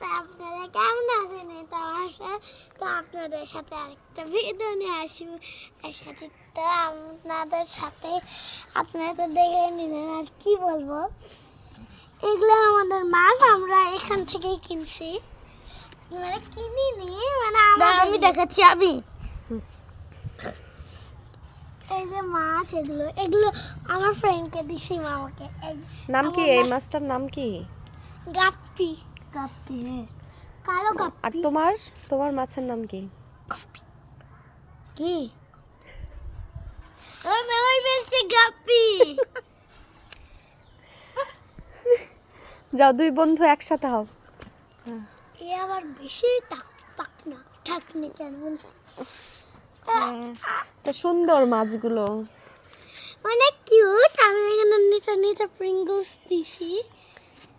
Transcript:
তা আপনারা কেমন আছেন? তো আপনাদের সাথে আরেকটা ভিডিও নিয়ে আসবো। এর সাথে তো আপনাদের সাথে আপনারা তো দেখে নিলেন, আর কি বলবো। এগুলো আমাদের মাছ, আমরা এখান থেকেই কিনছি, মানে কিনিনি, মানে আমি দেখাচ্ছি। আমি এই যে মাছ, এগুলো এগুলো আমার ফ্রেন্ডকে দিছি, মামাকে। নাম কি এই মাছটার নাম কি? গাপ্পি। গাপ্পি, হ্যাঁ, কালো গাপ্পি। আর তোমার তোমার মাছের নাম কি? কি ওই বলছে গাপ্পি। যাও দুই বন্ধু একসাথে হও। এ আবার বেশি পাকনা ঠাকনি কেন বলছি। তো সুন্দর মাছগুলো। অনেক কিউট। আমি এখানে নিচে নিচে প্রিঙ্গলস দিছি।